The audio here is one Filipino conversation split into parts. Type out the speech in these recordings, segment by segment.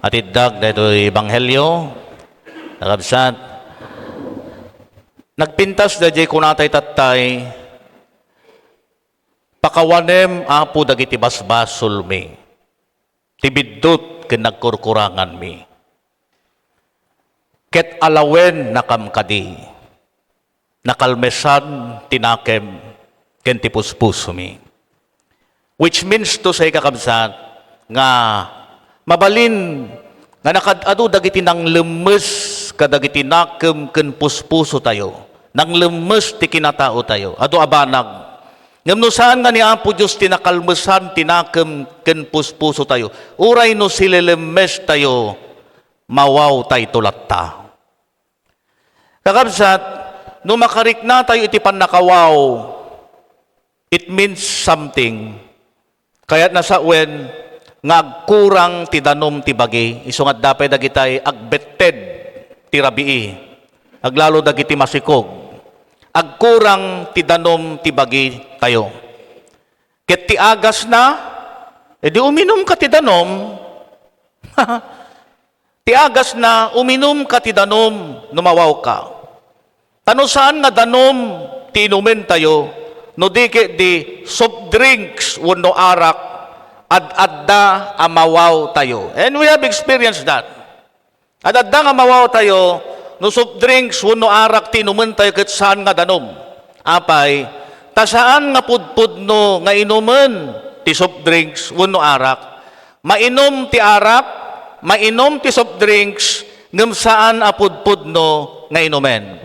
At iddag dito Ebanghelyo, nakabsat. Nagpintas da jay kunatay tatay, pakawanem apo dagiti basbasol mi, tibiddot ken nagkurkurangan mi. Ket alawen nakamkadi, nakalmesan tinakem ken tipuspuso mi. Which means to say kakabsat, nga mabalin nga nakadado dagiti nang lemes kadagiti nakem ken puspuso tayo, nang lemes ti kinatao tayo, adu abanag. Ngem no saan nga ni Apo Dios tinakalmesan tinakem ken puspuso tayo, uray no silelemes tayo, mawaw tay tulatta. Kakabsat, no makarikna tayo iti pannakawaw, it means something. Kaya't nasa wen, ngagkurang ti danom ti bagi, iso nga dapay dagitay agbetted ti rabii, aglalo dagiti masikog, agkurang ti danom ti bagi tayo. Ket ti agas na, edi uminom ka ti danom, ti agas na, uminom ka ti danom, numawaw ka. Tano saan nga danom ti inumen tayo, no di soft drinks wenno arak, ad-adda amawaw tayo. And we have experienced that. Ad-adda nga mawaw tayo, no soft drinks wenno arak tinumen tayo ket saan nga danom. Apay, ta saan nga pudpudno nga inumen ti soft drinks wenno arak. Mainom ti arak, mainom ti soft drinks, ngem saan apudpudno nga inumen.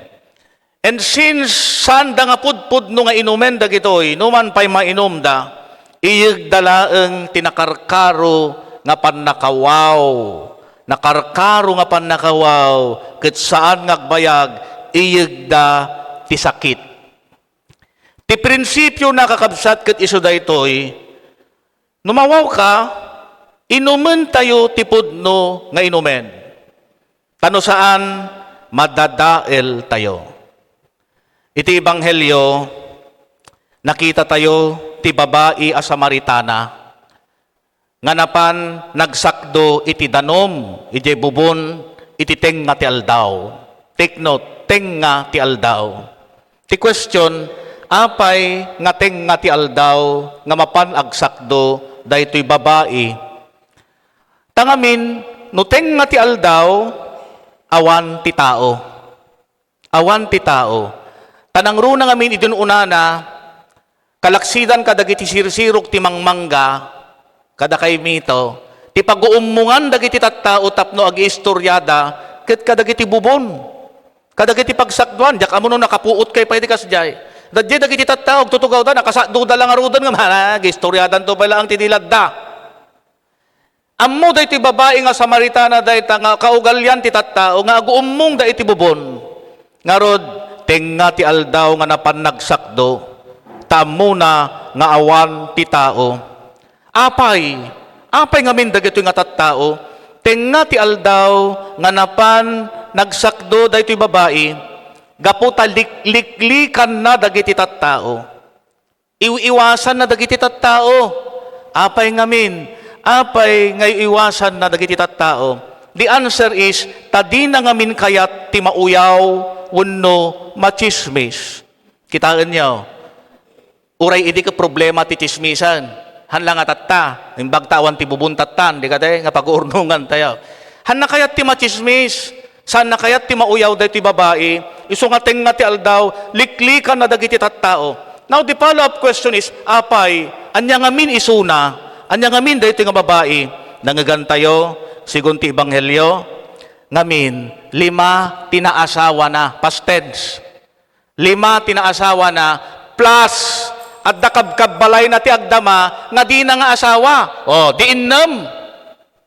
And since saan da nga pudpudno nga inumen dagitoy, numan pay mainom da, iyeg dalaeng tinakarkaro nga pannakawaw. Nakarkaro nga pannakawaw, ket saan nga agbayag, iyeg da ti sakit. Ti prinsipyo na kakabsat ket isu daytoy, numawaw ka, inumen tayo ti pudno nga inumen. Tano saan, madadael tayo. Iti Ebanghelyo, nakita tayo ti babae a Samaritana, nga napan nagsakdo iti danom, iti bubon, iti tenga ti aldaw. Take note, tenga ti aldaw. Ti question, apay nga tenga ti aldaw, nga mapan agsakdo, daytoy babae. Tangamin, no tenga ti aldaw, awan ti tao. Awan ti tao. Tanang runa ngamin idununa na, kalaksidan kadagiti sirsirok ti mangmangga, kada kay mito, ti pag-uumungan dagiti tattao tapno agi-istoryada, ket kadagiti bubon, kadagiti pagsakduan, jak amo no nakapuot kay pwede kasjay. Dadye dagiti tattao, tutugaw da, nakasakdo da lang arudan nga, agi-istoryadan to pala ang tinilad. Ammo da iti babae nga Samaritana da ita nga kaugalyan ti tattao, nga aguumong da iti bubon. Nga rod, tenga ti aldaw nga napannagsakdo, tamo na nga awan ti tao. Apay nga min dagito nga tattao, tenga ti aldaw nga napan nagsakdo daytoy babae, gaputa liklikan na dagiti tattao. Iwasan na dagiti tattao. Apay nga min, apay nga iwasan na dagiti tattao. The answer is, tadi na nga min kayat ti mauyaw, wenno machismis. Kitaan niyo, uray idi ka problema ti chismisan. Hanlang nga tatta, imbag tawan ti bubuntatan, di ka tayo, nga pag-uurnungan tayo. Han na kayat ti machismis, saan na kayat ti mauyaw dahi ti babae, iso nga tenga ti aldaw, liklikan na dagiti tattao. Now, the follow-up question is, apay, anya nga min isuna, anya nga min dahi ti nga babae, nangagantayo, sigun ti Ebanghelyo, ngamin, 5 tinaasawa na, past tense. 5 tinaasawa na, plus, at dakabkabbalay na ti agdama, nga di na nga asawa. O, di innem.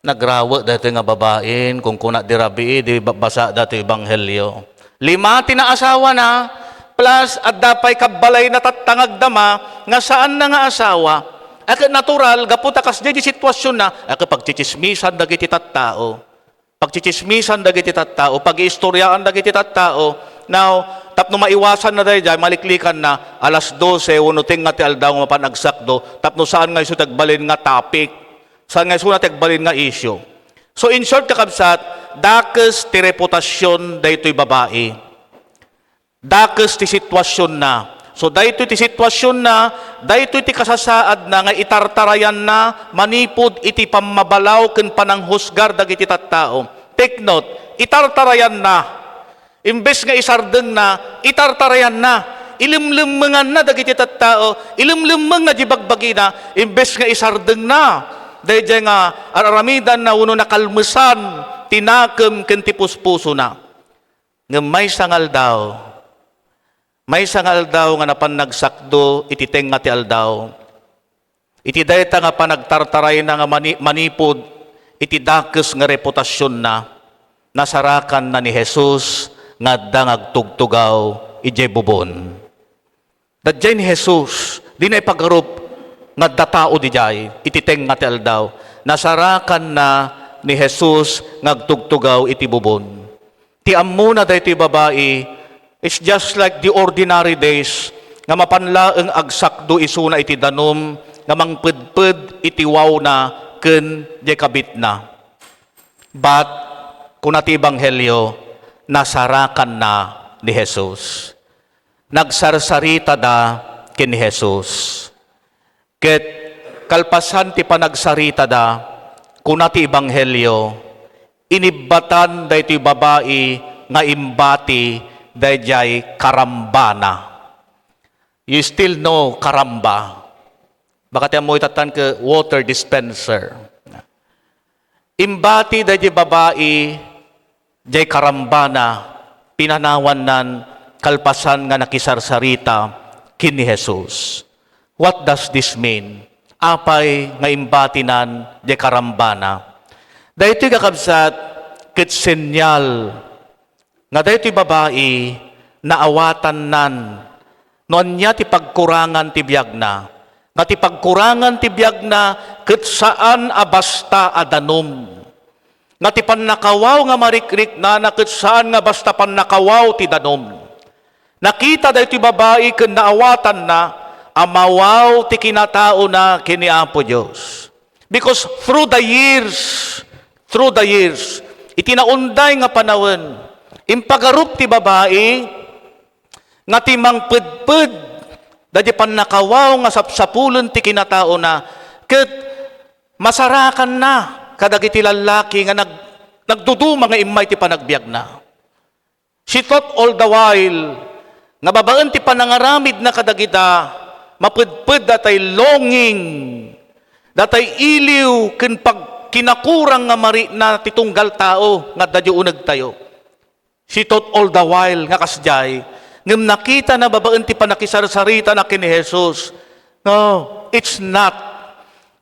Nagrawa dati nga babain, kung kuna di rabi, di basa dati Ebanghelyo. 5 tinaasawa na, plus, at dapay kabbalay na tatangagdama, nga saan na nga asawa. Ak natural, gaputa kas di sitwasyon na, ak pagchichismisan dagiti tattao. Pagchichismisan dagiti tattao, pag-iistoryaan dagiti tattao. Now, tapno maiwasan na dahil dyan, maliklikan na, alas 12, unuting nga ti aldaw nga panagsakdo, tapno saan nga iso tagbalin nga topic, saan nga iso na tagbalin nga issue. So in short kakabsat, dakes ti reputasyon daytoy babae. Dakes ti sitwasyon na. So daytoy ti sitwasyon na, daytoy ti kasasaad na nga itartarayan na manipod iti pamabalaw ken pananghusgar dagiti tattao. Take note, itartarayan na. Imbes nga isardeng na, itartarayan na. Ilimlimangan na dagiti tattao, ilimlimang na jibagbagi na, imbes nga isardeng na. Dahil nga araramidan na uno nakalmusan, tinakem ken ti puspuso na. Nga may sangal daw nga napannagsakdo iti tenga ti aldaw. Iti dayta nga panagtartaray na nga manipod, iti dakes nga reputasyon na, nasarakan na ni Jesus nga dangagtugtugaw ije bubon. Dadjay ni Jesus, di na ipagarup nga datao di jay, ititeng nga ti aldaw. Nasarakan na ni Jesus ngagtugtugaw iti bubon. Ti ammo na dahi ti babae, it's just like the ordinary days, nga mapanlaeng agsakdo isuna iti danom, nga mangpedped iti waw na ken di kabit na. But, kuna ti Ebanghelyo, nasarakan na ni Jesus. Nagsarsarita da ken Jesus. Ket kalpasan ti panagsarita da, kuna ti Ebanghelyo, inibatan daytoy babae nga imbati dayjay karambana. You still know karamba. Baka tiyan mo itatan ke water dispenser. Imbati dayjay babae jay karambana, pinanawan nan kalpasan nga nakisarsarita kini Jesus. What does this mean? Apay nga imbatinan di karambana. Dahito kakabsat, ket senyal nga dahito babae naawatan nan noon niya ti pagkurangan ti biyag na. Nga ti pagkurangan ti biyag na ket saan abasta adanom. Nga ti pannakawaw nga marikrik na ket saan nga basta pannakawaw ti danom. Nakita dahito babae ken naawatan na amawaw ti kinatao na kini Apo Diyos. Because through the years, itinaunday nga panawon, impagarup ti babae, nga ti mangpedped, dadya pannakawaw nga sapsapulon ti kinatao na, ket masarakan na, kadagiti lalaki nga nagduduma nga imay ti panagbiag na. She thought all the while, nga babaan ti panangaramid na kadagita, mapedped datay longing, datay iliw, ken pag kinakurang nga mari na titunggal tao, nga dadyo unag tayo. She thought all the while, nga kasjay, ngam nakita na babaan ti panakisarsarita na kini Jesus. No, it's not.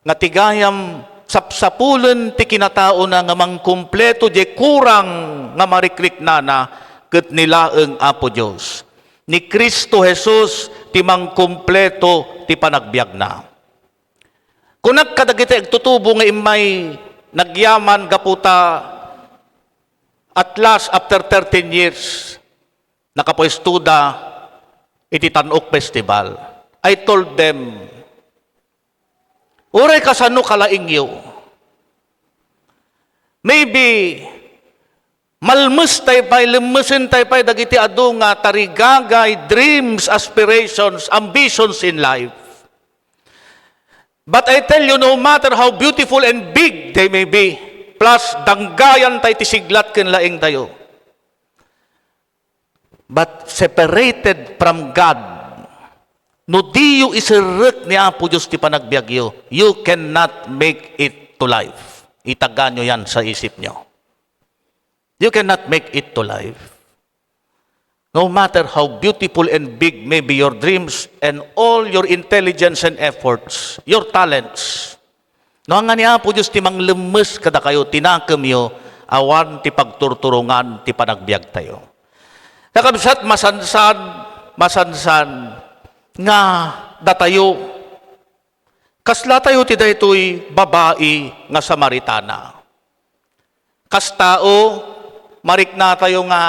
Nga tigayam, sapsapulen ti kinatao na nga mangkumpleto, di kurang nga marikrik na ket nilaeng Apo Diyos. Ni Kristo Jesus, ti mangkumpleto ti panagbiag na. Kung nagkadagiti agtutubo nga imay nagyaman gaputa at last after 13 years nakapoestuda iti Tanok Festival. I told them, uray kasano kalaingyo. Maybe malmus tayo pa'y, limusin tayo pa'y, dagiti adu nga tarigagay, dreams, aspirations, ambitions in life. But I tell you, no matter how beautiful and big they may be, plus danggayan tayo tisiglat ken laing tayo. But separated from God, no diyo isirek ni Apo Diyos ti panagbiagyo, you cannot make it to life. Itaga nyo yan sa isip nyo. You cannot make it to life. No matter how beautiful and big may be your dreams and all your intelligence and efforts, your talents. No nga ni Apo Diyos ti manglemes kada kayo, tinakam yo, awan ti pagturturungan ti panagbiag tayo. Nakabsat masansan, nga datayo, kasla tayo ti daytoy babae nga Samaritana. Kas tao, marikna tayo nga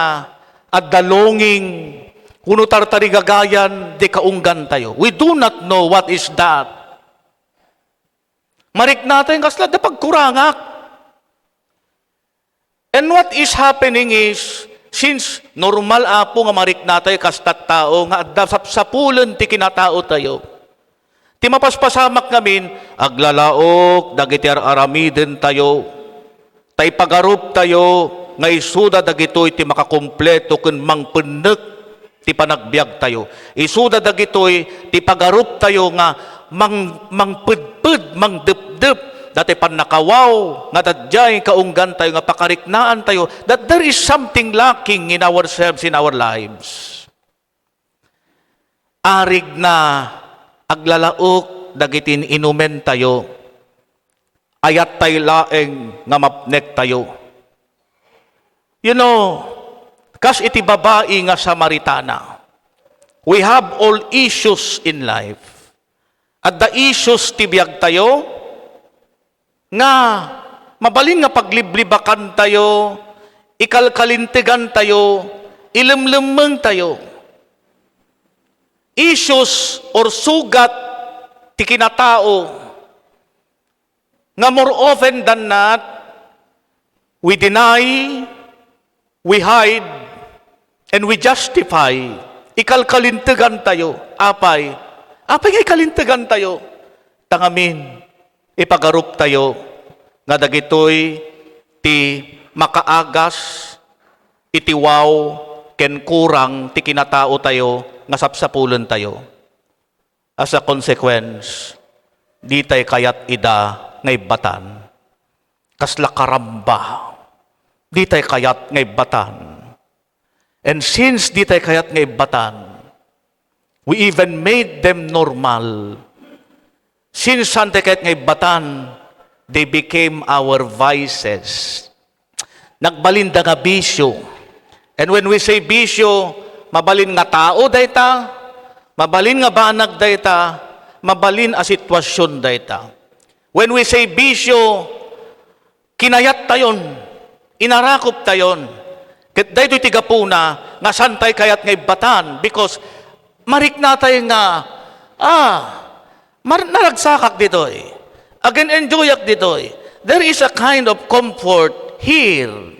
addalonging, kuno tartarigagayan, di kaunggan tayo. We do not know what is that. Marikna tayo kasla, da pagkurangak. And what is happening is, since normal apo nga marikna tayo kastat tao, nga sapulan ti kinatao tayo, ti mapaspasamak namin, aglalaok, dagiti aramiden tayo, tay pagarup tayo, nga isuda dagitoy ti makakumpleto ken mangpennek ti panagbiag tayo. Isuda dagitoy ti pagarup tayo nga mangpedped, mangdepdep, dati pan nakawaw, nga dadjay kaunggan tayo, nga pakariknaan tayo, that there is something lacking in ourselves, in our lives. Arig na aglalaok, dagitin inumen tayo, ayat tayo laeng nga mapnek tayo. You know, kas iti babae nga Samaritana, we have all issues in life. At the issues ti biag tayo, nga mabalin nga pagliblibakan tayo, ikalkalintigan tayo, ilimlimeng tayo. Issues or sugat ti kinatao, nga more often than not, we deny, we hide, and we justify. Ikalkalintigan tayo. Apay nga ikalintigan tayo. Tangamin, ipagarup tayo, nga dagitoy ti makaagas, itiwaw, ken kurang, ti kinatao tayo, nga sapsapulan tayo. As a consequence, di tayo kayat ida ngay batan. Kasla karamba, di tayo kayat ngay batan. And since di tayo kayat ngay batan, we even made them normal. Since sante kahit ngay batan, they became our vices. Nagbalinda nga bisyo. And when we say bisyo, mabalin nga tao dayta, mabalin nga banag dayta, mabalin a sitwasyon dayta. When we say bisyo, kinayat tayon, inarakop tayon. Ket daytoy tigapuna nga santay kayat ngay batan because marikna tayo nga naragsakak ditoy. Again, enjoyak ditoy. There is a kind of comfort here.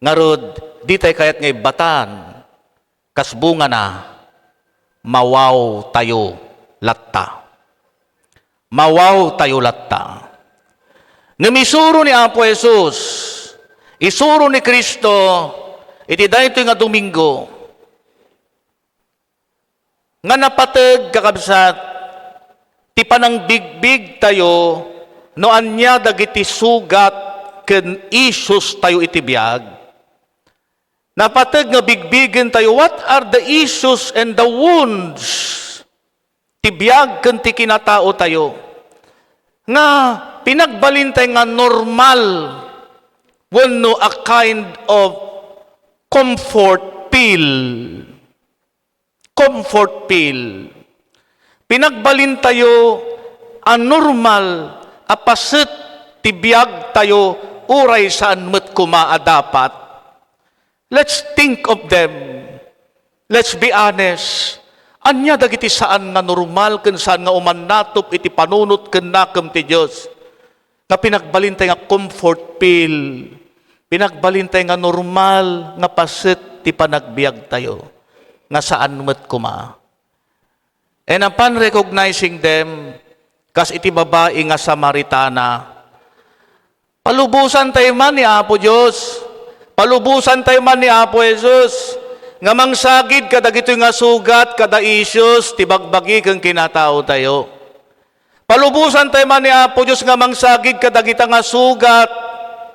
Ngarod, di tayo kayat ngay batan, kasbunga na, mawaw tayo latta. Mawaw tayo latta. Namisuro ni Apo Jesus, isuro ni Kristo, iti daytoy nga Domingo, nga napateg kakabsat, ti panang bigbig tayo, no anya dagiti sugat ken issues tayo itibiyag. Napateg nga bigbigen tayo, what are the issues and the wounds tibiyag ken ti kinatao tayo? Nga pinagbalin tayo nga normal, wenno a kind of comfort pill. Comfort pill. Pinagbalin tayo anormal, apasit, tibiyag tayo, uray saan met kumaadapat. Let's think of them. Let's be honest. Anya dagiti saan nga normal, ken saan nga umanatop iti panunot ken nakam ti Dios. Na pinagbalin tayo nga comfort pill. Pinagbalin tayo nga normal, nga pasit, ti panagbiag tayo. Nga saan met kuma. And upon recognizing them, kas iti babae nga Samaritana, palubusan tayo man ni Apo Diyos, palubusan tayo man ni Apo Jesus, nga mangsagid kada gito nga sugat, kada issues, tibagbagi kang kinatao tayo. Palubusan tayo man ni Apo Diyos, nga mangsagid kada gita nga sugat,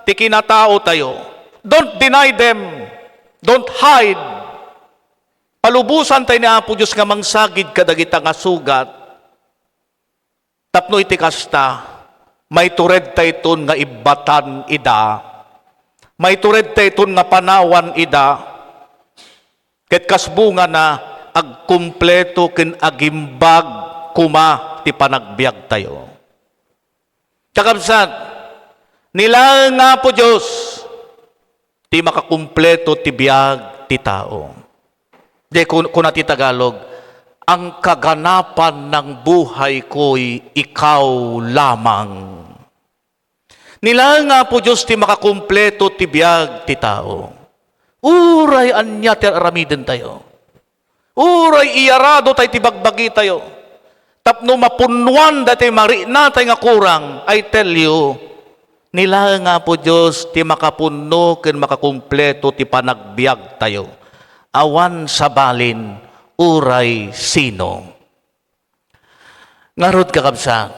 ti kinatao tayo. Don't deny them, don't hide. Palubusan tayo ni Apo Diyos nga mangsagid kadagita nga sugat. Tapno iti kasta, may tured tayo ton nga ibatan ida. May tured tayo ton nga panawan ida. Ket kasbunga na agkumpleto ken agimbag kuma ti panagbiag tayo. Kakabsat, nila nga po Diyos, ti makakumpleto ti biag ti tao. Di kuna ti Tagalog, ang kaganapan ng buhay ko'y ikaw lamang. Nila nga po Diyos ti makakumpleto ti biyag ti tao. Uray anya ti aramiden tayo. Uray iyarado tayo ti bagbagi tayo. Tapno mapunwan dati mari na tayo nga kurang, I tell you, nila nga po Diyos ti makapunno ken makakumpleto ti panagbiag tayo. Awan sa balin, uray sino. Ngarod kakabsat,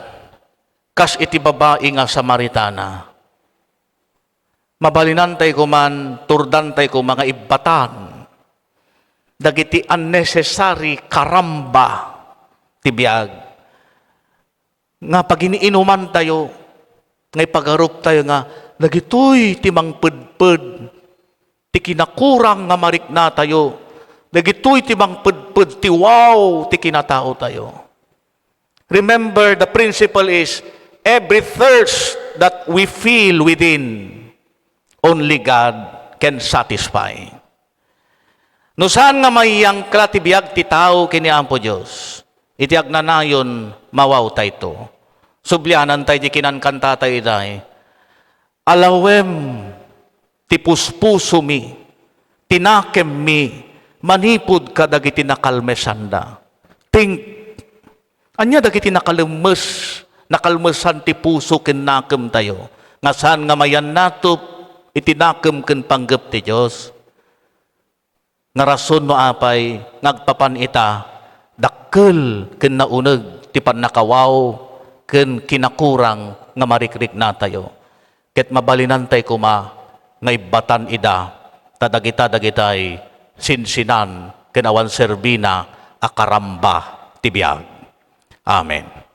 kas iti babae nga Samaritana. Mabalinan tayo kuman, turdan tayo ko mga ibatan. Dagiti unnecessary karamba ti biag. Nga pag iniinuman tayo, ngay pagarup tayo nga, dagitoy ti mangpedped, ti kinakurang nga marikna tayo. Dagitoy ti mangpedped, ti wow, ti kinatao tayo. Remember, the principle is, every thirst that we feel within, only God can satisfy. No saan nga mayang klatibiyag ti tao kiniaan po Diyos, itiag na nayon mawaw tayo to. Sublianan tayo di kinankanta tayo dahi. Alawem, ti puspuso mi, tinakem mi, manipod ka dagiti nakalmesanda. Think, anya dagiti nakalmesan ti puso ken nakem tayo. Nga saan nga mayan natop, itinakem ken panggep ti Diyos. Nga rason no apay, ngagpapan ita, dakkel ken nauneg, ti pannakawaw, ken kinakurang nga marikrik na tayo. Ket mabalinan tayo kuma, ngay batan ida, tadagita-dagitay, sinsinan, ken awan serbina, akaramba, tibiyag. Amen.